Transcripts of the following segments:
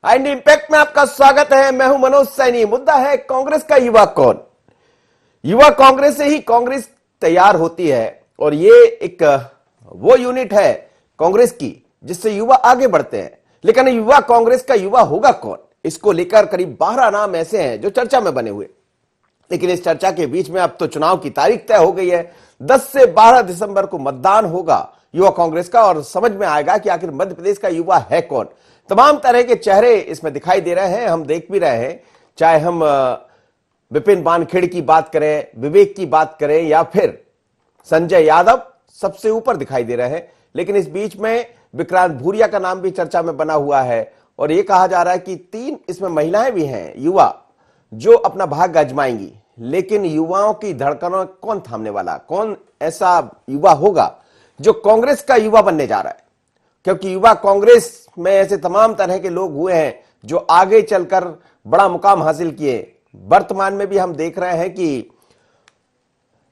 And impact में आपका स्वागत है। मैं हूं मनोज सैनी। मुद्दा है कांग्रेस का युवा कौन। युवा कांग्रेस से ही कांग्रेस तैयार होती है और ये एक वो यूनिट है कांग्रेस की जिससे युवा आगे बढ़ते हैं। लेकिन युवा कांग्रेस का युवा होगा कौन, इसको लेकर करीब 12 नाम ऐसे हैं जो चर्चा में बने हुए। लेकिन इस चर्चा के बीच में अब तो चुनाव की तारीख तय हो गई है। 10 से 12 दिसंबर को मतदान होगा युवा कांग्रेस का और समझ में आएगा कि आखिर मध्य प्रदेश का युवा है कौन। तमाम तरह के चेहरे इसमें दिखाई दे रहे हैं, हम देख भी रहे हैं। चाहे हम विपिन वानखेड़े की बात करें, विवेक की बात करें या फिर संजय यादव, सबसे ऊपर दिखाई दे रहे हैं। लेकिन इस बीच में विक्रांत भूरिया का नाम भी चर्चा में बना हुआ है और यह कहा जा रहा है कि 3 इसमें महिलाएं भी हैं युवा जो अपना भाग्य आजमाएंगी। लेकिन युवाओं की धड़कनों कौन थामने वाला, कौन ऐसा युवा होगा जो कांग्रेस का युवा बनने जा रहा है। क्योंकि युवा कांग्रेस में ऐसे तमाम तरह के लोग हुए हैं जो आगे चलकर बड़ा मुकाम हासिल किए। वर्तमान में भी हम देख रहे हैं कि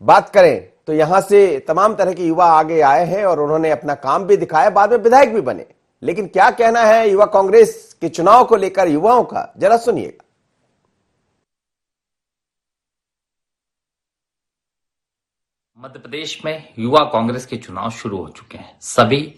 बात करें तो यहां से तमाम तरह के युवा आगे आए हैं और उन्होंने अपना काम भी दिखाया, बाद में विधायक भी बने। लेकिन क्या कहना है युवा कांग्रेस के चुनाव को लेकर युवाओं का, जरा सुनिएगा। मध्य प्रदेश में युवा कांग्रेस के चुनाव शुरू हो चुके हैं। सभी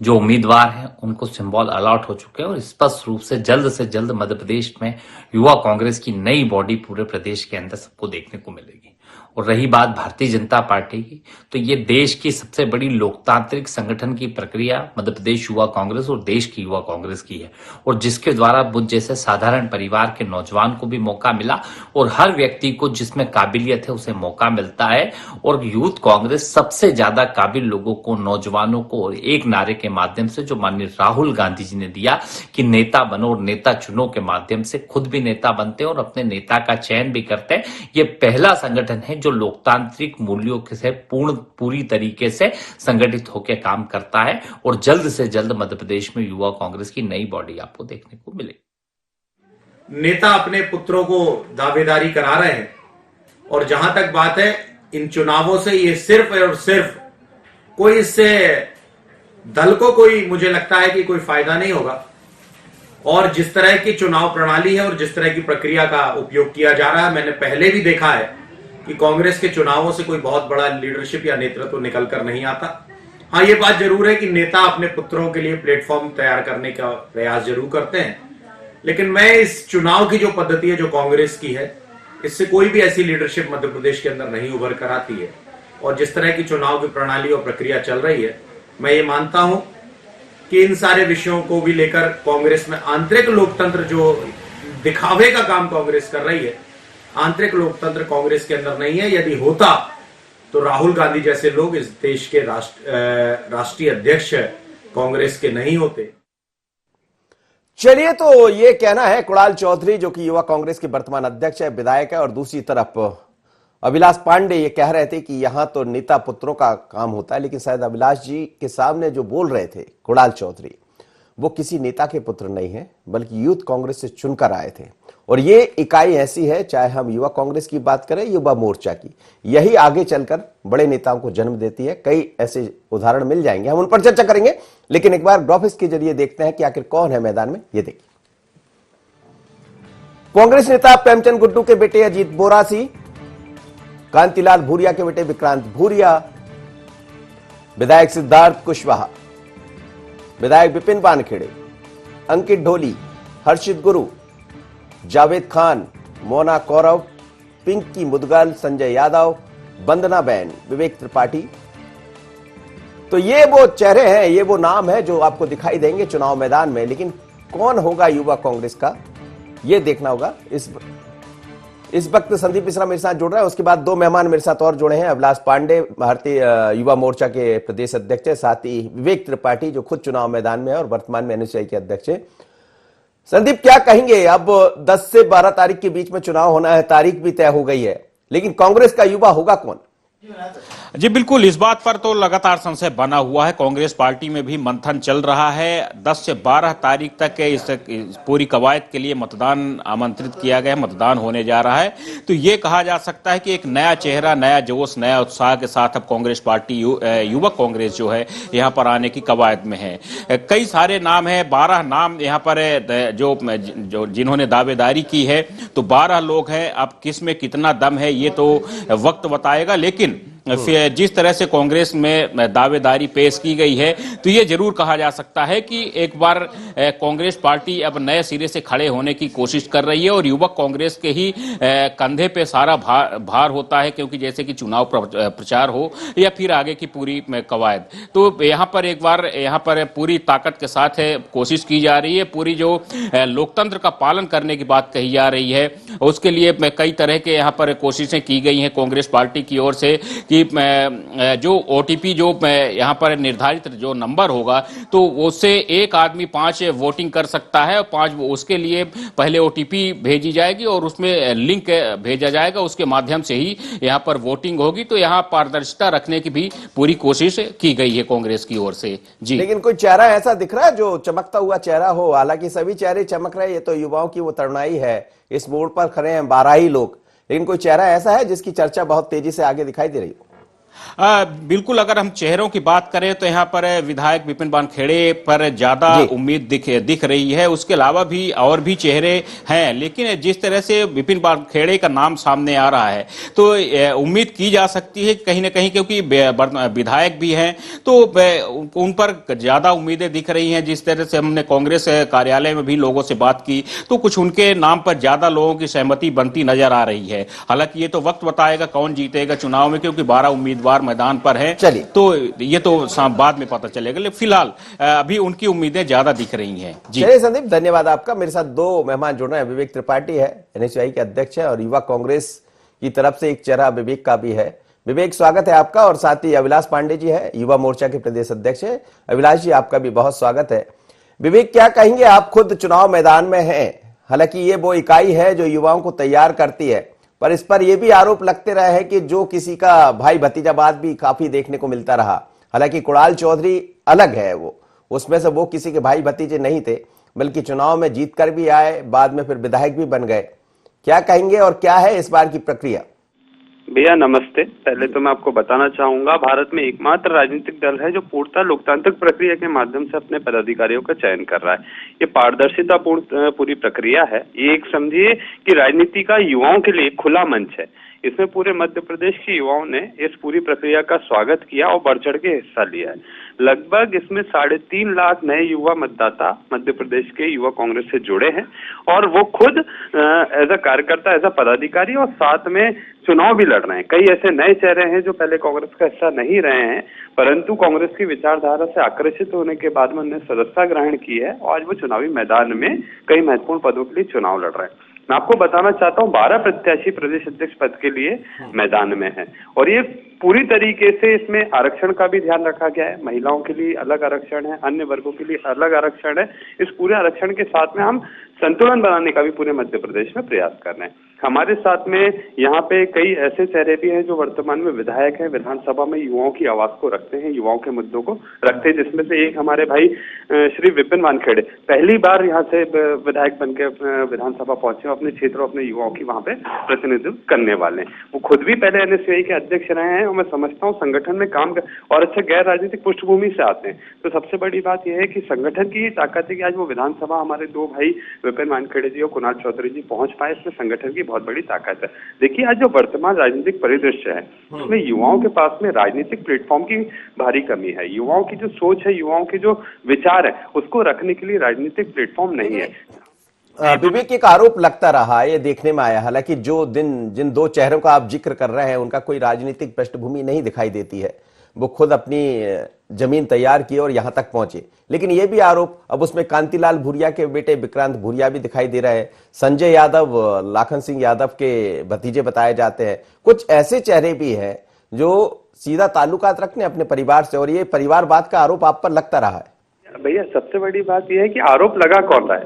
जो उम्मीदवार हैं उनको सिंबल अलॉट हो चुके हैं और स्पष्ट रूप से जल्द मध्य प्रदेश में युवा कांग्रेस की नई बॉडी पूरे प्रदेश के अंदर सबको देखने को मिलेगी। और रही बात भारतीय जनता पार्टी की, तो ये देश की सबसे बड़ी लोकतांत्रिक संगठन की प्रक्रिया मध्य प्रदेश युवा कांग्रेस और देश की युवा कांग्रेस की है और जिसके द्वारा मुझ जैसे साधारण परिवार के नौजवान को भी मौका मिला और हर व्यक्ति को जिसमें काबिलियत है उसे मौका मिलता है। और यूथ कांग्रेस सबसे ज्यादा काबिल लोगों को, नौजवानों को एक नारे के माध्यम से जो माननीय राहुल गांधी जी ने दिया कि नेता बनो और नेता चुनो के माध्यम से खुद भी नेता बनते हैं और अपने नेता का चयन भी करते हैं। ये पहला संगठन है जो लोकतांत्रिक मूल्यों से पूरी तरीके से संगठित होकर काम करता है और जल्द से जल्द मध्य प्रदेश में युवा कांग्रेस की नई बॉडी आपको देखने को मिलेगी। नेता अपने पुत्रों को दावेदारी करा रहे हैं और जहां तक बात है इन चुनावों से, ये सिर्फ और सिर्फ कोई इससे दल को कोई, मुझे लगता है कि कोई फायदा नहीं होगा। और जिस तरह की चुनाव प्रणाली है और जिस तरह की प्रक्रिया का उपयोग किया जा रहा है, मैंने पहले भी देखा है कि कांग्रेस के चुनावों से कोई बहुत बड़ा लीडरशिप या नेतृत्व निकल कर नहीं आता। हाँ, ये बात जरूर है कि नेता अपने पुत्रों के लिए प्लेटफॉर्म तैयार करने का प्रयास जरूर करते हैं। लेकिन मैं इस चुनाव की जो पद्धति है जो कांग्रेस की है, इससे कोई भी ऐसी लीडरशिप मध्य प्रदेश के अंदर नहीं उभर कर आती है। और जिस तरह की चुनाव की प्रणाली और प्रक्रिया चल रही है, मैं ये मानता हूं कि इन सारे विषयों को भी लेकर कांग्रेस में आंतरिक लोकतंत्र, जो दिखावे का काम कांग्रेस कर रही है, आंतरिक लोकतंत्र कांग्रेस के अंदर नहीं है। यदि होता तो राहुल गांधी जैसे लोग इस देश के राष्ट्रीय अध्यक्ष कांग्रेस के नहीं होते। चलिए, तो ये कहना है कुणाल चौधरी जो कि युवा कांग्रेस के वर्तमान अध्यक्ष है, विधायक है। और दूसरी तरफ अभिलाष पांडे ये कह रहे थे कि यहां तो नेता पुत्रों का काम होता है। लेकिन शायद अभिलाष जी के सामने जो बोल रहे थे कुणाल चौधरी, वो किसी नेता के पुत्र नहीं है बल्कि यूथ कांग्रेस से चुनकर आए थे। और ये इकाई ऐसी है, चाहे हम युवा कांग्रेस की बात करें, युवा मोर्चा की, यही आगे चलकर बड़े नेताओं को जन्म देती है। कई ऐसे उदाहरण मिल जाएंगे, हम उन पर चर्चा करेंगे। लेकिन एक बार ग्राफिक्स के जरिए देखते हैं कि आखिर कौन है मैदान में। ये देखिए, कांग्रेस नेता प्रेमचंद गुड्डू के बेटे अजीत बोरासी, कांतिलाल भूरिया के बेटे विक्रांत भूरिया, विधायक सिद्धार्थ कुशवाहा, विधायक विपिन वानखेड़े, अंकित ढोली, हर्षित गुरु, जावेद खान, मोना कौरव, पिंकी मुदगल, संजय यादव, वंदना बेन, विवेक त्रिपाठी। तो ये वो चेहरे हैं, ये वो नाम है जो आपको दिखाई देंगे चुनाव मैदान में। लेकिन कौन होगा युवा कांग्रेस का, ये देखना होगा। इस वक्त संदीप मिश्रा मेरे साथ जुड़ रहा है, उसके बाद 2 मेहमान मेरे साथ और जुड़े हैं। अभिलाष पांडे भारतीय युवा मोर्चा के प्रदेश अध्यक्ष है, साथ ही विवेक त्रिपाठी जो खुद चुनाव मैदान में है और वर्तमान में एनएसयूआई के अध्यक्ष है। संदीप, क्या कहेंगे? अब 10 से 12 तारीख के बीच में चुनाव होना है, तारीख भी तय हो गई है, लेकिन कांग्रेस का युवा होगा कौन? जी बिल्कुल, इस बात पर तो लगातार संशय बना हुआ है। कांग्रेस पार्टी में भी मंथन चल रहा है। 10 से 12 तारीख तक इस पूरी कवायद के लिए मतदान आमंत्रित किया गया है, मतदान होने जा रहा है। तो ये कहा जा सकता है कि एक नया चेहरा, नया जोश, नया उत्साह के साथ अब कांग्रेस पार्टी युवक कांग्रेस जो है यहाँ पर आने की कवायद में है। कई सारे नाम हैं, 12 नाम यहाँ पर जो जिन्होंने दावेदारी की है, तो 12 लोग हैं। अब किस में कितना दम है ये तो वक्त बताएगा, लेकिन फिर जिस तरह से कांग्रेस में दावेदारी पेश की गई है, तो ये जरूर कहा जा सकता है कि एक बार कांग्रेस पार्टी अब नए सिरे से खड़े होने की कोशिश कर रही है और युवक कांग्रेस के ही कंधे पे सारा भार होता है, क्योंकि जैसे कि चुनाव प्रचार हो या फिर आगे की पूरी कवायद, तो यहाँ पर एक बार यहाँ पर पूरी ताकत के साथ कोशिश की जा रही है। पूरी जो लोकतंत्र का पालन करने की बात कही जा रही है, उसके लिए कई तरह के यहाँ पर कोशिशें की गई हैं कांग्रेस पार्टी की ओर से कि जो ओटीपी जो यहाँ पर निर्धारित जो नंबर होगा, तो उससे एक आदमी 5 वोटिंग कर सकता है और 5 उसके लिए पहले ओटीपी भेजी जाएगी और उसमें लिंक भेजा जाएगा, उसके माध्यम से ही यहाँ पर वोटिंग होगी। तो यहाँ पारदर्शिता रखने की भी पूरी कोशिश की गई है कांग्रेस की ओर से। जी, लेकिन कोई चेहरा ऐसा दिख रहा है जो चमकता हुआ चेहरा हो? हालांकि सभी चेहरे चमक रहे हैं, ये तो युवाओं की वो तरुणाई है। इस मोड़ पर खड़े हैं 12 ही लोग, लेकिन कोई चेहरा ऐसा है जिसकी चर्चा बहुत तेजी से आगे दिखाई दे रही हो? बिल्कुल, अगर हम चेहरों की बात करें तो यहाँ पर विधायक विपिन वानखेड़े पर ज्यादा उम्मीद दिख रही है। उसके अलावा भी और भी चेहरे हैं, लेकिन जिस तरह से विपिन वानखेड़े का नाम सामने आ रहा है, तो उम्मीद की जा सकती है कहीं ना कहीं, क्योंकि विधायक भी हैं, तो उन पर ज्यादा उम्मीदें दिख रही हैं। जिस तरह से हमने कांग्रेस कार्यालय में भी लोगों से बात की, तो कुछ उनके नाम पर ज्यादा लोगों की सहमति बनती नजर आ रही है। हालांकि ये तो वक्त बताएगा कौन जीतेगा चुनाव में, क्योंकि 12 उम्मीदवार मैदान पर है। चलिए, तो ये तो बाद में पता चलेगा, लेकिन फिलहाल अभी उनकी उम्मीदें ज्यादा दिख रही हैं। जी, चलिए संदीप, धन्यवाद आपका। मेरे साथ 2 मेहमान जुड़ रहे हैं। विवेक त्रिपाठी है, एनएसयूआई के अध्यक्ष है, और युवा कांग्रेस की तरफ से एक चेहरा विवेक का भी है। विवेक, स्वागत है आपका। और साथ ही अभिलाष पांडे जी है, युवा मोर्चा के प्रदेश अध्यक्ष है। अभिलाष जी, आपका भी बहुत स्वागत है। विवेक, क्या कहेंगे? आप खुद चुनाव मैदान में हैं। हालांकि ये वो इकाई है जो युवाओं को तैयार करती है, पर इस पर यह भी आरोप लगते रहे हैं कि जो किसी का भाई भतीजावाद भी काफी देखने को मिलता रहा। हालांकि कुणाल चौधरी अलग है, वो उसमें से वो किसी के भाई भतीजे नहीं थे, बल्कि चुनाव में जीत कर भी आए, बाद में फिर विधायक भी बन गए। क्या कहेंगे और क्या है इस बार की प्रक्रिया? भैया नमस्ते। पहले तो मैं आपको बताना चाहूंगा, भारत में एकमात्र राजनीतिक दल है जो पूर्णतः लोकतांत्रिक प्रक्रिया के माध्यम से अपने पदाधिकारियों का चयन कर रहा है। ये पारदर्शिता पूर्ण पूरी प्रक्रिया है। ये एक समझिए कि राजनीति का युवाओं के लिए खुला मंच है। इसमें पूरे मध्य प्रदेश के युवाओं ने इस पूरी प्रक्रिया का स्वागत किया और बढ़ चढ़ के हिस्सा लिया है। लगभग इसमें 3.5 लाख नए युवा मतदाता मध्य प्रदेश के युवा कांग्रेस से जुड़े हैं, और वो खुद एज अ कार्यकर्ता, एज अ पदाधिकारी, और साथ में चुनाव भी लड़ रहे हैं। कई ऐसे नए चेहरे हैं जो पहले कांग्रेस का हिस्सा नहीं रहे हैं, परंतु कांग्रेस की विचारधारा से आकर्षित होने के बाद में उन्होंने सदस्यता ग्रहण की है और आज वो चुनावी मैदान में कई महत्वपूर्ण पदों के लिए चुनाव लड़ रहे हैं। मैं आपको बताना चाहता हूँ 12 प्रत्याशी प्रदेश अध्यक्ष पद के लिए मैदान में है, और ये पूरी तरीके से इसमें आरक्षण का भी ध्यान रखा गया है। महिलाओं के लिए अलग आरक्षण है, अन्य वर्गों के लिए अलग आरक्षण है। इस पूरे आरक्षण के साथ में हम संतुलन बनाने का भी पूरे मध्य प्रदेश में प्रयास कर रहे हैं। हमारे साथ में यहाँ पे कई ऐसे चेहरे भी हैं जो वर्तमान में विधायक हैं, विधानसभा में युवाओं की आवाज को रखते हैं, युवाओं के मुद्दों को रखते हैं, जिसमें से एक हमारे भाई श्री विपिन वानखेड़े पहली बार यहाँ से विधायक बन के विधानसभा पहुंचे, अपने क्षेत्र और अपने युवाओं की वहाँ पे प्रतिनिधित्व करने वाले हैं। वो खुद भी पहले एनएसयूआई के अध्यक्ष रहे हैं, और मैं समझता हूँ संगठन में काम और अच्छे गैर राजनीतिक पृष्ठभूमि से आते हैं। तो सबसे बड़ी बात यह है कि संगठन की ताकत है कि आज वो विधानसभा हमारे 2 भाई विपिन वानखेड़े जी और कुणाल चौधरी जी पहुंच पाए। इसमें संगठन की बहुत बड़ी ताकत है। देखिए, आज जो वर्तमान राजनीतिक परिदृश्य है उसमें युवाओं के पास में राजनीतिक प्लेटफॉर्म की भारी कमी है। युवाओं की जो सोच है, युवाओं के जो विचार है, उसको रखने के लिए राजनीतिक प्लेटफॉर्म नहीं है। विवेक, एक आरोप लगता रहा, ये देखने में आया, हालांकि जिन 2 चेहरों का आप जिक्र कर रहे हैं उनका कोई राजनीतिक पृष्ठभूमि नहीं दिखाई देती है, वो खुद अपनी जमीन तैयार किए और यहां तक पहुंचे। लेकिन यह भी आरोप अब उसमें कांतिलाल भूरिया के बेटे विक्रांत भूरिया भी दिखाई दे रहे हैं, संजय यादव लाखन सिंह यादव के भतीजे बताए जाते हैं। कुछ ऐसे चेहरे भी हैं जो सीधा ताल्लुकात रखते हैं अपने परिवार से, और ये परिवारवाद का आरोप आप पर लगता रहा है। भैया सबसे बड़ी बात यह है कि आरोप लगा कौन रहा है?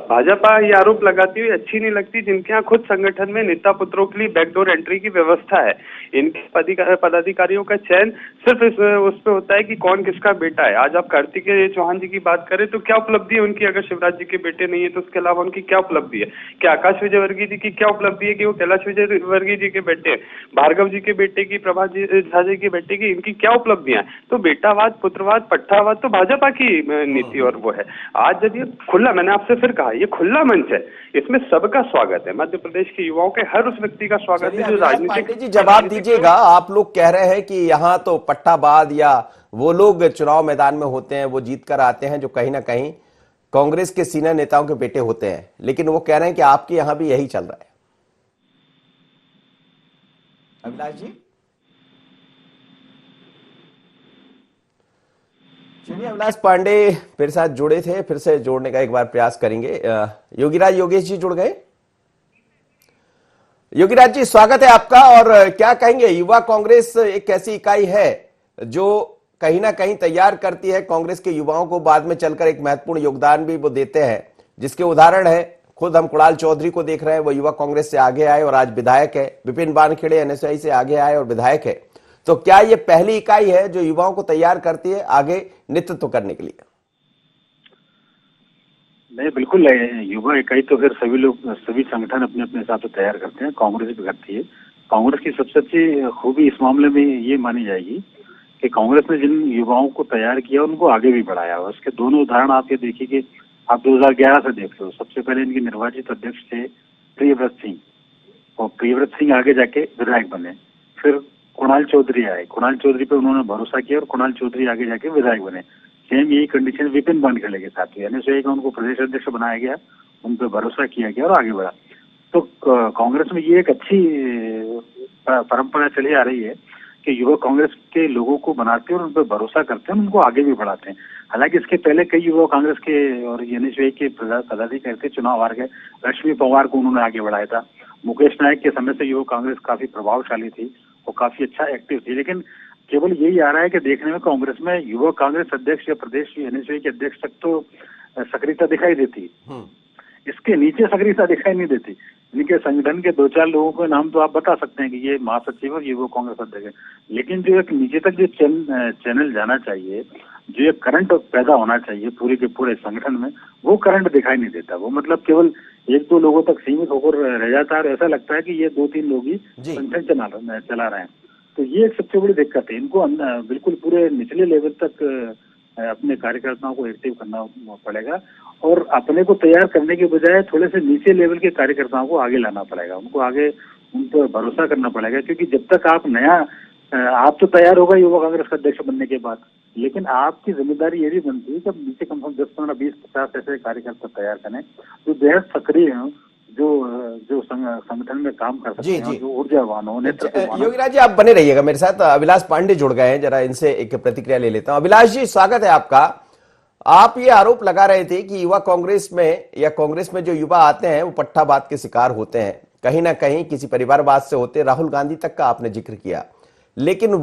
भाजपा ये आरोप लगाती हुई अच्छी नहीं लगती, जिनके यहाँ खुद संगठन में नेता पुत्रों के लिए बैकडोर एंट्री की व्यवस्था है। इनके पदाधिकारियों का चयन सिर्फ उस पे होता है कि कौन किसका बेटा है। आज आप कार्तिकेय चौहान जी की बात करें तो क्या उपलब्धि है उनकी? अगर शिवराज जी के बेटे नहीं है तो उसके अलावा उनकी क्या उपलब्धि है? क्या आकाश विजयवर्गीय जी की क्या उपलब्धि है कि वो कैलाश विजयवर्गीय जी के बेटे हैं? भार्गव जी के बेटे की, प्रभा झा जी के बेटे की, इनकी क्या उपलब्धियां? तो बेटावाद, पुत्रवाद, पट्टावाद तो भाजपा की नीति और वो है। आज जब ये खुला, मैंने आपसे फिर कहा, ये खुला मंच है, इसमें सबका स्वागत है। मध्य प्रदेश के युवाओं के हर उस व्यक्ति का स्वागत है जो पांडे जी जवाब दीजिएगा। आप लोग कह रहे हैं कि यहाँ तो पट्टाबाद या वो लोग चुनाव मैदान में होते हैं, वो जीत कर आते हैं जो कहीं ना कहीं कांग्रेस के सीनियर नेताओं के बेटे होते हैं, लेकिन वो कह रहे हैं कि आपके यहां भी यही चल रहा है। अभिलाष जी, चलिए अभिलाष पांडे मेरे साथ जुड़े थे, फिर से जोड़ने का एक बार प्रयास करेंगे। योगीराज योगेश जी जुड़ गए। योगीराज जी स्वागत है आपका। और क्या कहेंगे, युवा कांग्रेस एक ऐसी इकाई है जो कहीं ना कहीं तैयार करती है कांग्रेस के युवाओं को, बाद में चलकर एक महत्वपूर्ण योगदान भी वो देते हैं, जिसके उदाहरण है खुद हम कुणाल चौधरी को देख रहे हैं। वो युवा कांग्रेस से आगे आए और आज विधायक है। विपिन वानखेड़े एनएसयूआई से आगे आए और विधायक है। तो क्या ये पहली इकाई है जो युवाओं को तैयार करती है आगे नेतृत्व करने के लिए? नहीं, बिल्कुल युवा इकाई तो फिर सभी लोग, सभी संगठन अपने अपने हिसाब से तैयार करते हैं, कांग्रेस भी करती है। कांग्रेस की सबसे अच्छी खूबी इस मामले में ये मानी जाएगी कि कांग्रेस ने जिन युवाओं को तैयार किया उनको आगे भी बढ़ाया। उसके दोनों उदाहरण आप ये देखिए कि आप 2011 से देख लो। सबसे पहले इनके निर्वाचित अध्यक्ष थे प्रियव्रत सिंह, और प्रियव्रत सिंह आगे जाके विधायक बने। फिर कुणाल चौधरी आए, कुणाल चौधरी पे उन्होंने भरोसा किया और कुणाल चौधरी आगे जाके विधायक बने। सेम यही कंडीशन विपिन वानखेड़े के साथ हुई। एनएसयूआई का उनको प्रदेश अध्यक्ष बनाया गया, उन पर भरोसा किया गया और आगे बढ़ा। तो कांग्रेस में ये एक अच्छी परंपरा चली आ रही है कि युवा कांग्रेस के लोगों को बनाते हैं और उन पर भरोसा करते हैं, उनको आगे भी बढ़ाते हैं। हालांकि इसके पहले कई युवा कांग्रेस के और एनएसयूआई के पदाधिकारी थे, चुनाव हार गए। लक्ष्मी पवार को उन्होंने आगे बढ़ाया था। मुकेश नायक के समय से युवा कांग्रेस काफी प्रभावशाली थी और काफी अच्छा एक्टिव थी। लेकिन केवल यही आ रहा है कि देखने में कांग्रेस में युवा कांग्रेस अध्यक्ष या प्रदेश एनएसयूआई के अध्यक्ष तक तो सक्रियता दिखाई देती, इसके नीचे सक्रियता दिखाई नहीं देती। इनके संगठन के 2-4 लोगों के नाम तो आप बता सकते हैं कि ये महासचिव और ये वो कांग्रेस अध्यक्ष है, लेकिन जो एक नीचे तक जो चैनल जाना चाहिए, जो एक करंट पैदा होना चाहिए पूरे के पूरे संगठन में, वो करंट दिखाई नहीं देता। वो मतलब केवल 1-2 लोगों तक सीमित होकर रह जाता है और ऐसा लगता है कि ये 2-3 लोग ही संगठन चला रहे हैं। तो ये एक सबसे बड़ी दिक्कत है। इनको बिल्कुल पूरे निचले लेवल तक अपने कार्यकर्ताओं को एक्टिव करना पड़ेगा और अपने को तैयार करने के बजाय थोड़े से नीचे लेवल के कार्यकर्ताओं को आगे लाना पड़ेगा। उनको आगे उन पर भरोसा करना पड़ेगा, क्योंकि जब तक आप नया, आप तो तैयार होगा युवा कांग्रेस का अध्यक्ष बनने के बाद, लेकिन आपकी जिम्मेदारी ये भी बनती है कि नीचे कम से कम 10, 15, 20, 50 ऐसे कार्यकर्ता तैयार करें जो बेहद सक्रिय हों, जो संगठन में काम कर सकते हैं, जो ऊर्जावान हो, नेतृत्ववान। योगीराज जी आप बने रहिएगा मेरे साथ। अभिलाष पांडे जुड़ गए हैं, जरा इनसे एक प्रतिक्रिया ले लेता हूं। अभिलाष जी स्वागत है आपका। आप ये आरोप लगा रहे थे कि युवा कांग्रेस में या कांग्रेस में जो युवा आते हैं वो पट्टाबाद के शिकार होते हैं, कहीं ना कहीं किसी परिवारवाद से होते। राहुल गांधी तक का आपने जिक्र किया, लेकिन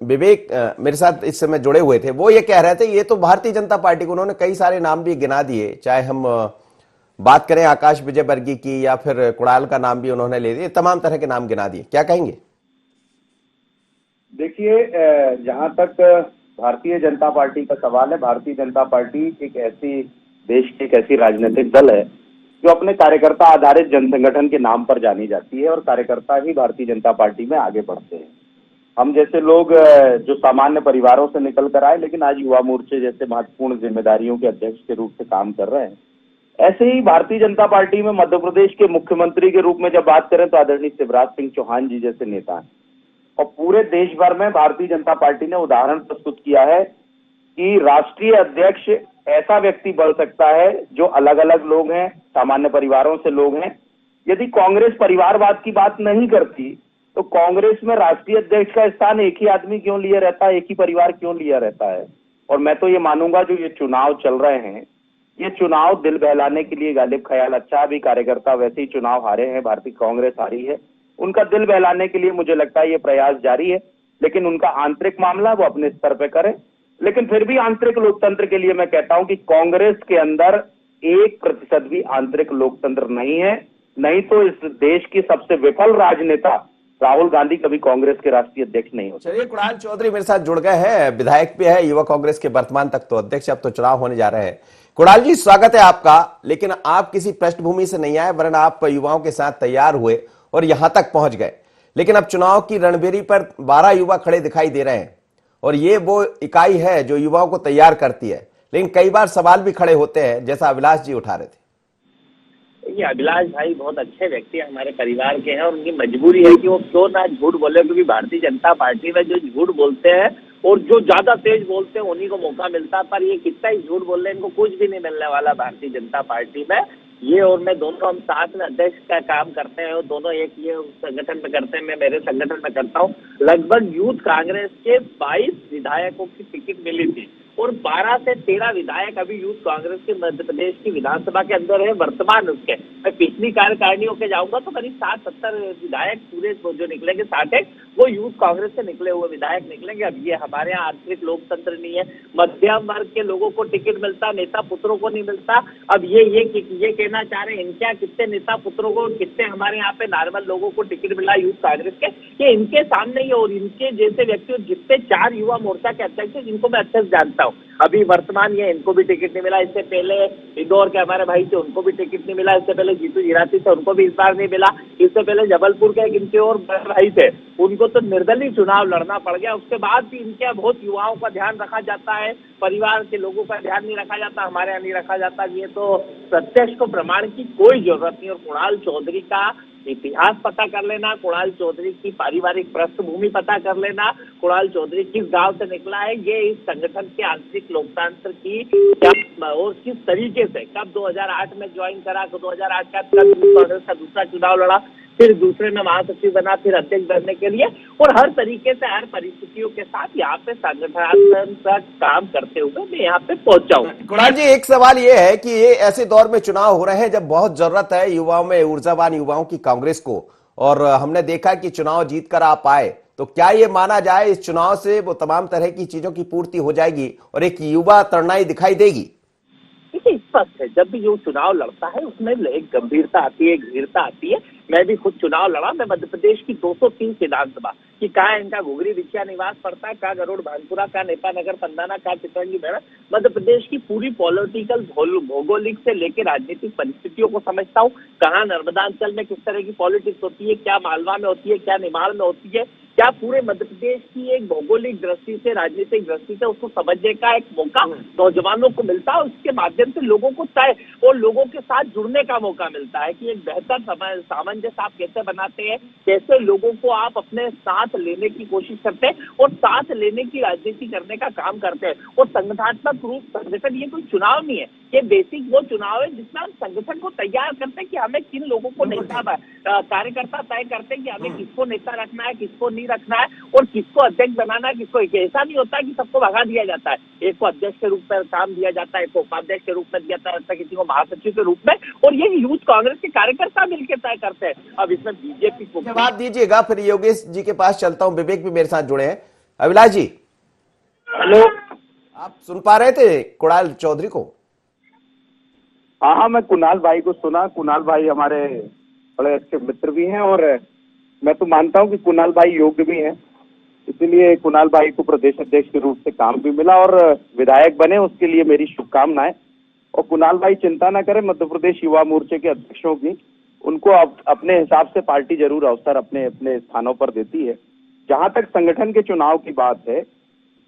विवेक मेरे साथ इस समय जुड़े हुए थे, वो ये कह रहे थे ये तो भारतीय जनता पार्टी को, उन्होंने कई सारे नाम भी गिना दिए, चाहे हम बात करें आकाश विजयवर्गीय की या फिर कुणाल का नाम भी उन्होंने ले दिए, तमाम तरह के नाम गिना दिए। क्या कहेंगे? देखिए, जहां तक भारतीय जनता पार्टी का सवाल है, भारतीय जनता पार्टी एक ऐसी देश की एक ऐसी राजनीतिक दल है जो अपने कार्यकर्ता आधारित जनसंगठन के नाम पर जानी जाती है और कार्यकर्ता ही भारतीय जनता पार्टी में आगे बढ़ते हैं। हम जैसे लोग जो सामान्य परिवारों से निकल कर आए लेकिन आज युवा मोर्चे जैसे महत्वपूर्ण जिम्मेदारियों के अध्यक्ष के रूप से काम कर रहे हैं, ऐसे ही भारतीय जनता पार्टी में मध्य प्रदेश के मुख्यमंत्री के रूप में जब बात करें तो आदरणीय शिवराज सिंह चौहान जी जैसे नेता हैं। और पूरे देश भर में भारतीय जनता पार्टी ने उदाहरण प्रस्तुत किया है कि राष्ट्रीय अध्यक्ष ऐसा व्यक्ति बन सकता है जो अलग अलग लोग हैं, सामान्य परिवारों से लोग हैं। यदि कांग्रेस परिवारवाद की बात नहीं करती तो कांग्रेस में राष्ट्रीय अध्यक्ष का स्थान एक ही आदमी क्यों लिया रहता है, एक ही परिवार क्यों लिया रहता है? और मैं तो ये मानूंगा जो ये चुनाव चल रहे हैं, ये चुनाव दिल बहलाने के लिए गालिब ख्याल, अच्छा भी कार्यकर्ता वैसे ही चुनाव हारे हैं, भारतीय कांग्रेस हारी है, उनका दिल बहलाने के लिए मुझे लगता है ये प्रयास जारी है। लेकिन उनका आंतरिक मामला वो अपने स्तर पे करें। लेकिन फिर भी आंतरिक लोकतंत्र के लिए मैं कहता हूं कि कांग्रेस के अंदर 1% भी आंतरिक लोकतंत्र नहीं है, नहीं तो इस देश की सबसे विफल राजनेता राहुल गांधी कभी कांग्रेस के राष्ट्रीय अध्यक्ष नहीं हो सकते। चलिए, कुणाल चौधरी मेरे साथ जुड़ गए हैं, विधायक भी है, युवा कांग्रेस के वर्तमान तक तो अध्यक्ष, अब तो चुनाव होने जा रहे हैं। कुणाल जी, स्वागत है आपका। लेकिन आप किसी पृष्ठभूमि से नहीं आए, वरन आप युवाओं के साथ तैयार हुए और यहां तक पहुंच गए। लेकिन अब चुनाव की रणभेरी पर 12 युवा खड़े दिखाई दे रहे हैं और ये वो इकाई है जो युवाओं को तैयार करती है। लेकिन कई बार सवाल भी खड़े होते हैं, जैसा अभिलाष जी उठा रहे थे। ये अभिलाष भाई बहुत अच्छे व्यक्ति हमारे परिवार के हैं और उनकी मजबूरी है कि वो क्यों ना झूठ बोले, क्योंकि भारतीय जनता पार्टी में जो झूठ बोलते हैं और जो ज्यादा तेज बोलते हैं उन्हीं को मौका मिलता है। पर ये कितना ही झूठ बोल रहे हैं, इनको कुछ भी नहीं मिलने वाला भारतीय जनता पार्टी में। ये और मैं दोनों हम साथ में अध्यक्ष का काम करते हैं और दोनों एक ये संगठन में करते हैं, मैं मेरे संगठन में करता हूँ। लगभग यूथ कांग्रेस के 22 विधायकों की टिकट मिली थी और 12 से 13 विधायक अभी यूथ कांग्रेस के मध्य प्रदेश की विधानसभा के अंदर है वर्तमान उसके। मैं पिछली कार्यकारिणियों के जाऊंगा तो करीब 60-70 विधायक पूरे जो निकलेंगे 60 वो यूथ कांग्रेस से निकले हुए विधायक निकलेंगे। अब ये हमारे यहाँ आंतरिक लोकतंत्र नहीं है, मध्यम वर्ग के लोगों को टिकट मिलता, नेता पुत्रों को नहीं मिलता। अब ये कहना चाह रहे हैं इनके यहाँ कितने नेता पुत्रों को, कितने हमारे यहाँ पे नॉर्मल लोगों को टिकट मिला यूथ कांग्रेस के, ये इनके सामने ही। और इनके जैसे व्यक्ति जितने 4 युवा मोर्चा के अध्यक्ष है जिनको मैं अच्छे से जानता हूँ, अभी वर्तमान ये इनको भी टिकट नहीं मिला। इससे पहले इंदौर के हमारे भाई थे उनको भी टिकट नहीं मिला। इससे पहले जीतू जिराती थे उनको भी इस बार नहीं मिला। इससे पहले जबलपुर के इनके और बड़े भाई थे उनको तो निर्दलीय चुनाव लड़ना पड़ गया। उसके बाद भी इनके बहुत युवाओं का ध्यान रखा जाता है, परिवार के लोगों का ध्यान नहीं रखा जाता, हमारे यहाँ नहीं रखा जाता। ये तो प्रत्यक्ष को प्रमाण की कोई जरूरत नहीं। और कुणाल चौधरी का इतिहास पता कर लेना, कुणाल चौधरी की पारिवारिक पृष्ठभूमि पता कर लेना, कुणाल चौधरी किस गांव से निकला है, ये इस संगठन के आंतरिक लोकतंत्र की और किस तरीके से कब 2008 में ज्वाइन करा, 2008 का कब कांग्रेस का दूसरा चुनाव लड़ा, फिर दूसरे में महासचिव बना, फिर अध्यक्ष बनने के लिए, और हर तरीके से हर परिस्थितियों के साथ यहाँ पे संगठन का काम करते हुए मैं यहाँ पे पहुंचा हूँ। कुणाल जी, एक सवाल ये है कि ये ऐसे दौर में चुनाव हो रहे हैं जब बहुत जरूरत है युवाओं में, ऊर्जावान युवाओं की कांग्रेस को, और हमने देखा कि चुनाव जीतकर आप आए, तो क्या ये माना जाए इस चुनाव से वो तमाम तरह की चीजों की पूर्ति हो जाएगी और एक युवा तरुणाई दिखाई देगी? देखिए, स्पष्ट है जब भी ये चुनाव लड़ता है उसमें एक गंभीरता आती है, एक धीरता आती है। मैं भी खुद चुनाव लड़ा, मैं मध्य प्रदेश की 230 विधानसभा कि कहाँ इनका घुघरी विख्या निवास पड़ता है, कहाँ गरुड़ भानपुरा, कहाँ नेपा नगर पंदाना, कहाँ चितरंगी बैरा, मध्य प्रदेश की पूरी पॉलिटिकल भौगोलिक से लेकर राजनीतिक परिस्थितियोयों को समझता हूँ। कहाँ नर्मदांचल में किस तरह की पॉलिटिक्स होती है, क्या मालवा में होती है, क्या निमाड़ में होती है, क्या पूरे मध्य प्रदेश की एक भौगोलिक दृष्टि से, राजनीतिक दृष्टि से उसको समझने का एक मौका नौजवानों को मिलता है। उसके माध्यम से लोगों को तय और लोगों के साथ जुड़ने का मौका मिलता है कि एक बेहतर सामंजस्य आप कैसे बनाते हैं, कैसे लोगों को आप अपने साथ लेने की कोशिश करते हैं और साथ लेने की राजनीति करने का काम करते हैं। और संगठनात्मक रूप संगठन ये कोई चुनाव नहीं है, ये बेसिक वो चुनाव है जिसमें हम संगठन को तैयार करते हैं कि हमें किन लोगों को नेता कार्यकर्ता तय करते हैं कि हमें किसको नेता रखना है, किसको नहीं रखना है और किसको अध्यक्ष बनाना है, किसको। ऐसा नहीं होता कि सबको भगा दिया जाता है, एक को अध्यक्ष के रूप में काम दिया जाता है, एक को उपाध्यक्ष के रूप में दिया जाता है, किसी को महासचिव के रूप में, और ये यूथ कांग्रेस के कार्यकर्ता मिलकर तय करते हैं। अब इसमें बीजेपी को जवाब दीजिएगा, फिर योगेश जी के पास चलता हूं, विवेक भी मेरे साथ जुड़े हैं। अभिलाष जी, हेलो, आप सुन पा रहे थे कुणाल चौधरी को? हाँ, मैं कुणाल भाई को सुना। कुणाल भाई हमारे बड़े अच्छे मित्र भी हैं और मैं तो मानता हूं कि कुणाल भाई योग्य भी हैं, इसलिए कुणाल भाई को प्रदेश अध्यक्ष के रूप से काम भी मिला और विधायक बने, उसके लिए मेरी शुभकामनाएं। और कुणाल भाई चिंता न करें, मध्य प्रदेश युवा मोर्चे के अध्यक्षों की उनको अपने हिसाब से पार्टी जरूर अवसर अपने अपने स्थानों पर देती है। जहां तक संगठन के चुनाव की बात है,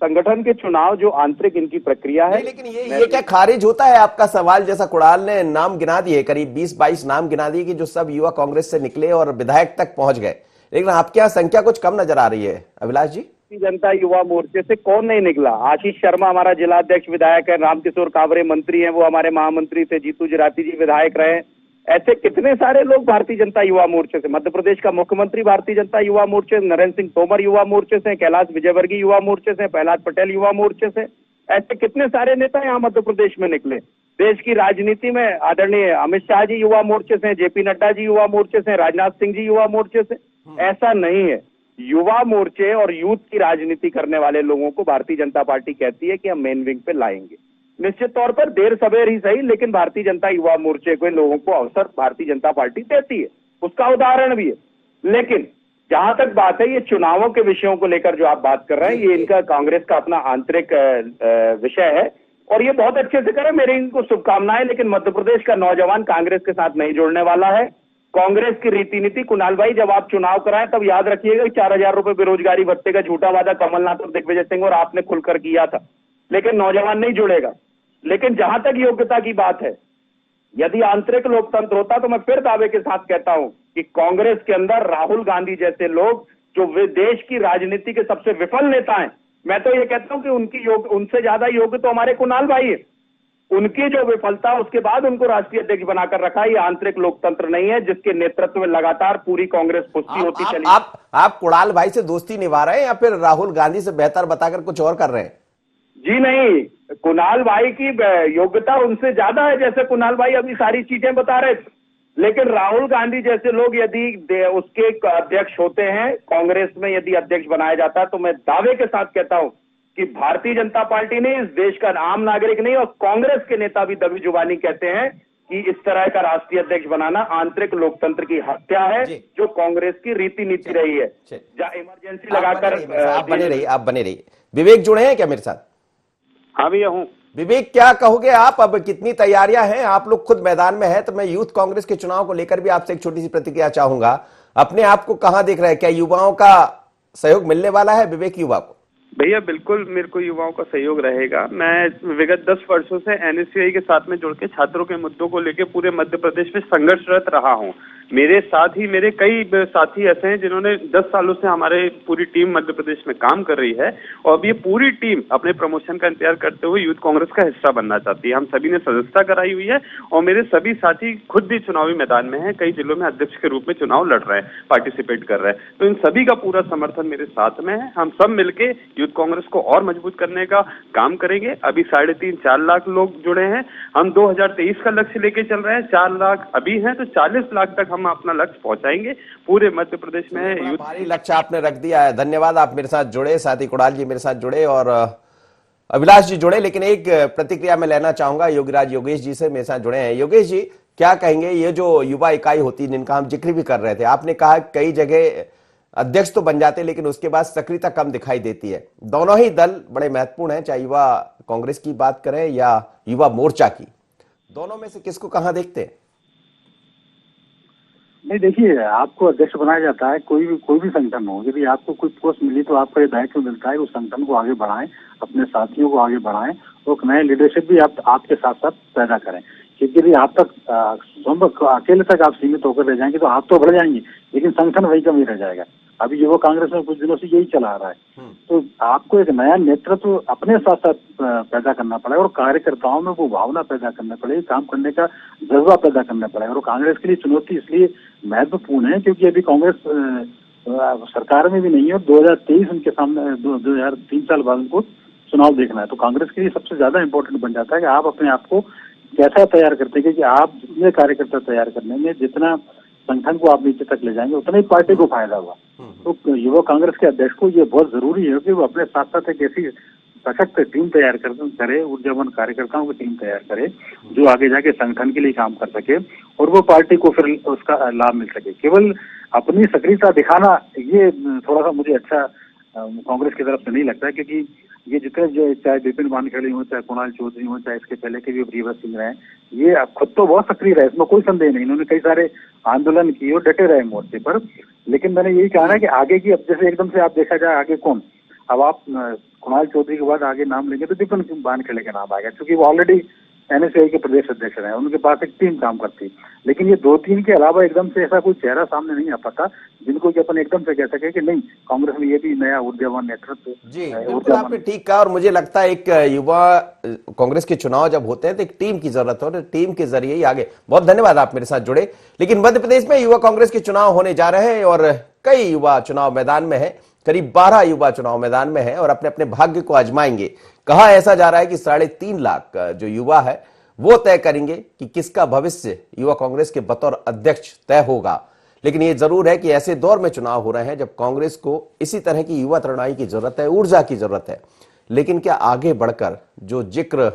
संगठन के चुनाव जो आंतरिक इनकी प्रक्रिया है, लेकिन ये क्या खारिज होता है आपका सवाल? जैसा कुणाल ने नाम गिना दिए, करीब 20-22 नाम गिना दिए कि जो सब युवा कांग्रेस से निकले और विधायक तक पहुंच गए, लेकिन आपके यहाँ संख्या कुछ कम नजर आ रही है। अभिलाष जी, जनता युवा मोर्चे से कौन नहीं निकला? आशीष शर्मा हमारा जिला अध्यक्ष विधायक है, रामकिशोर कावरे मंत्री हैं, वो हमारे महामंत्री थे, जीतू जिराती जी विधायक रहे। ऐसे कितने सारे लोग भारतीय जनता युवा मोर्चे से, मध्य प्रदेश का मुख्यमंत्री भारतीय जनता युवा मोर्चे से, नरेंद्र सिंह तोमर युवा मोर्चे से, कैलाश विजयवर्गीय युवा मोर्चे से, प्रहलाद पटेल युवा मोर्चे से, ऐसे कितने सारे नेता यहाँ मध्य प्रदेश में निकले। देश की राजनीति में आदरणीय अमित शाह जी युवा मोर्चे से, जेपी नड्डा जी युवा मोर्चे से, राजनाथ सिंह जी युवा मोर्चे से। ऐसा नहीं है, युवा मोर्चे और यूथ की राजनीति करने वाले लोगों को भारतीय जनता पार्टी कहती है कि हम मेन विंग पे लाएंगे। निश्चित तौर पर देर सवेर ही सही, लेकिन भारतीय जनता युवा मोर्चे के लोगों को अवसर भारतीय जनता पार्टी देती है, उसका उदाहरण भी है। लेकिन जहां तक बात है ये चुनावों के विषयों को लेकर जो आप बात कर रहे हैं, ये इनका कांग्रेस का अपना आंतरिक विषय है और ये बहुत अच्छे से करें, मेरी इनको शुभकामनाएं। लेकिन मध्य प्रदेश का नौजवान कांग्रेस के साथ नहीं जुड़ने वाला है। कांग्रेस की रीति नीति, कुणाल भाई, जब आप चुनाव कराएं तब याद रखिएगा 4,000 रुपए बेरोजगारी भत्ते का झूठा वादा कमलनाथ और दिग्विजय सिंह और आपने खुलकर किया था, लेकिन नौजवान नहीं जुड़ेगा। लेकिन जहां तक योग्यता की बात है, यदि आंतरिक लोकतंत्र होता तो मैं फिर दावे के साथ कहता हूं कि कांग्रेस के अंदर राहुल गांधी जैसे लोग जो वे देश की राजनीति के सबसे विफल नेता हैं, मैं तो ये कहता हूं कि उनसे ज्यादा योग्य तो हमारे कुणाल भाई है। उनकी जो विफलता, उसके बाद उनको राष्ट्रीय अध्यक्ष बनाकर रखा, ये आंतरिक लोकतंत्र नहीं है जिसके नेतृत्व में लगातार पूरी कांग्रेस पुष्टि होती चली। आप कुणाल भाई से दोस्ती निभा रहे हैं या फिर राहुल गांधी से बेहतर बताकर कुछ और कर रहे हैं? जी नहीं, कुणाल भाई की योग्यता उनसे ज्यादा है, जैसे कुणाल भाई अभी सारी चीजें बता रहे थे। लेकिन राहुल गांधी जैसे लोग यदि उसके अध्यक्ष होते हैं, कांग्रेस में यदि अध्यक्ष बनाया जाता है, तो मैं दावे के साथ कहता हूं कि भारतीय जनता पार्टी ने, इस देश का आम नागरिक नहीं और कांग्रेस के नेता भी दबी जुबानी कहते हैं कि इस तरह का राष्ट्रीय अध्यक्ष बनाना आंतरिक लोकतंत्र की हत्या है, जो कांग्रेस की रीति नीति रही है। जहां इमरजेंसी लगाकर आप बने रहिए। विवेक जुड़े हैं क्या मेरे साथ? हाँ भैया हूँ। विवेक, क्या कहोगे आप? अब कितनी तैयारियां हैं? आप लोग खुद मैदान में हैं, तो मैं यूथ कांग्रेस के चुनाव को लेकर भी आपसे एक छोटी सी प्रतिक्रिया चाहूंगा। अपने आप को कहां देख रहे हैं? क्या युवाओं का सहयोग मिलने वाला है विवेक युवा को? भैया बिल्कुल मेरे को युवाओं का सहयोग रहेगा। मैं विगत 10 वर्षों से एनएसयूआई के साथ में जुड़ के छात्रों के मुद्दों को लेकर पूरे मध्य प्रदेश में संघर्षरत रहा हूँ। मेरे साथ ही मेरे कई साथी ऐसे हैं जिन्होंने 10 सालों से हमारे पूरी टीम मध्य प्रदेश में काम कर रही है और अब ये पूरी टीम अपने प्रमोशन का इंतजार करते हुए यूथ कांग्रेस का हिस्सा बनना चाहती है। हम सभी ने सदस्यता कराई हुई है और मेरे सभी साथी खुद भी चुनावी मैदान में हैं, कई जिलों में अध्यक्ष के रूप में चुनाव लड़ रहे हैं, पार्टिसिपेट कर रहे हैं। तो इन सभी का पूरा समर्थन मेरे साथ में है। हम सब मिलके यूथ कांग्रेस को और मजबूत करने का काम करेंगे। अभी 3.5-4 लाख लोग जुड़े हैं। हम 2023 का लक्ष्य लेके चल रहे हैं। 4 लाख अभी हैं तो 40 लाख तक हम अपना लक्ष्य पहुंचाएंगे पूरे मध्य प्रदेश में। यूथ भारी लक्ष्य आपने रख दिया है। धन्यवाद, आप मेरे साथ जुड़े, साथ ही कुणाल जी मेरे साथ जुड़े और अभिलाष जी जुड़े। लेकिन एक प्रतिक्रिया मैं लेना चाहूंगा योगीराज योगेश जी से, मेरे साथ जुड़े हैं। योगेश जी, क्या कहेंगे? ये जो युवा इकाई होती है जिनका हम जिक्र भी कर रहे थे, आपने कहा कई जगह अध्यक्ष तो बन जाते लेकिन उसके बाद सक्रियता कम दिखाई देती है। दोनों ही दल बड़े महत्वपूर्ण हैं, चाहे युवा कांग्रेस की बात करें या युवा मोर्चा की। दोनों में से किसको कहां देखते हैं? नहीं, देखिए, आपको अध्यक्ष बनाया जाता है, कोई भी संगठन हो, यदि आपको कोई पोस्ट मिली तो आपको ये दायित्व मिलता है उस संगठन को आगे बढ़ाएं, अपने साथियों को आगे बढ़ाएं और नए लीडरशिप भी आप आपके साथ साथ पैदा करें। क्योंकि यदि आप तक अकेले तक आप सीमित होकर रह जाएंगे तो आप तो बढ़ जाएंगे लेकिन संगठन वही कमी रह जाएगा। अभी युवा कांग्रेस में कुछ दिनों से यही चला आ रहा है। तो आपको एक नया नेतृत्व अपने साथ साथ पैदा करना पड़ेगा और कार्यकर्ताओं में वो भावना पैदा करना पड़ेगी, काम करने का जज्बा पैदा करना पड़ेगा। और कांग्रेस के लिए चुनौती इसलिए महत्वपूर्ण है क्योंकि अभी कांग्रेस सरकार में भी नहीं है और 2023 उनके सामने 2003 साल बाद उनको चुनाव देखना है। तो कांग्रेस के लिए सबसे ज्यादा इंपॉर्टेंट बन जाता है कि आप अपने आप को कैसा तैयार करते हैं, क्योंकि आप ये कार्यकर्ता तैयार करने में जितना संगठन को आप नीचे तक ले जाएंगे उतना ही पार्टी को फायदा होगा। तो युवा कांग्रेस के अध्यक्ष को ये बहुत जरूरी है कि वो अपने साथ साथ एक ऐसी सशक्त टीम तैयार करे, ऊर्जावान कार्यकर्ताओं की टीम तैयार करे जो आगे जाके संगठन के लिए काम कर सके और वो पार्टी को फिर उसका लाभ मिल सके। केवल अपनी सक्रियता दिखाना ये थोड़ा सा मुझे अच्छा कांग्रेस की तरफ से नहीं लगता है, क्योंकि ये जितने जो चाहे विपिन वानखेड़े हो, चाहे कुणाल चौधरी हो, चाहे इसके पहले के भी प्रियव्रत सिंह रहे, ये खुद तो बहुत सक्रिय रहे, इसमें कोई संदेह नहीं। इन्होंने कई सारे आंदोलन किए और डटे रहे मोर्चे पर। लेकिन मैंने यही कहा है कि आगे की, अब जैसे एकदम से आप देखा जाए आगे कौन, अब आप कुणाल चौधरी के बाद आगे नाम लेंगे तो विपिन वानखेड़े का नाम आएगा, क्योंकि वो ऑलरेडी एनएसयूआई के प्रदेश अध्यक्ष रहे, उनके पास एक टीम काम करती। लेकिन ये 2-3 के अलावा एकदम से ऐसा कोई चेहरा सामने नहीं आ पाता जिनको कि अपन एकदम से कह सके कि नहीं, कांग्रेस में ये भी नया ऊर्जावान नेतृत्व। जी बिल्कुल, आपने ठीक कहा। और मुझे लगता है एक युवा कांग्रेस के चुनाव जब होते हैं तो एक टीम की जरूरत है और टीम के जरिए ही आगे। बहुत धन्यवाद, आप मेरे साथ जुड़े। लेकिन मध्य प्रदेश में युवा कांग्रेस के चुनाव होने जा रहे हैं और कई युवा चुनाव मैदान में है, करीब 12 युवा चुनाव मैदान में है और अपने अपने भाग्य को आजमाएंगे। कहा ऐसा जा रहा है कि 3.5 लाख जो युवा है वो तय करेंगे कि किसका भविष्य युवा कांग्रेस के बतौर अध्यक्ष तय होगा। लेकिन ये जरूर है कि ऐसे दौर में चुनाव हो रहे हैं जब कांग्रेस को इसी तरह की युवा तरुणाई की जरूरत है, ऊर्जा की जरूरत है। लेकिन क्या आगे बढ़कर जो जिक्र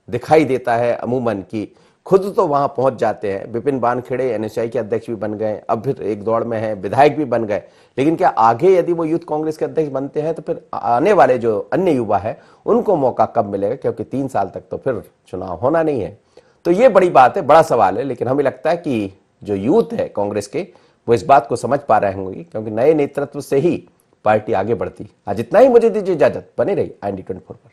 दिखाई देता है अमूमन कि खुद तो वहां पहुंच जाते हैं। विपिन वानखेड़े एनएसआई के अध्यक्ष भी बन गए, अब फिर एक दौड़ में है, विधायक भी बन गए। लेकिन क्या आगे यदि वो यूथ कांग्रेस के अध्यक्ष बनते हैं तो फिर आने वाले जो अन्य युवा है उनको मौका कब मिलेगा, क्योंकि 3 साल तक तो फिर चुनाव होना नहीं है। तो ये बड़ी बात है, बड़ा सवाल है। लेकिन हमें लगता है कि जो यूथ है कांग्रेस के वो इस बात को समझ पा रहे होंगे, क्योंकि नए नेतृत्व से ही पार्टी आगे बढ़ती। आज इतना ही, मुझे दीजिए इजाजत, बने रही IND 24 पर।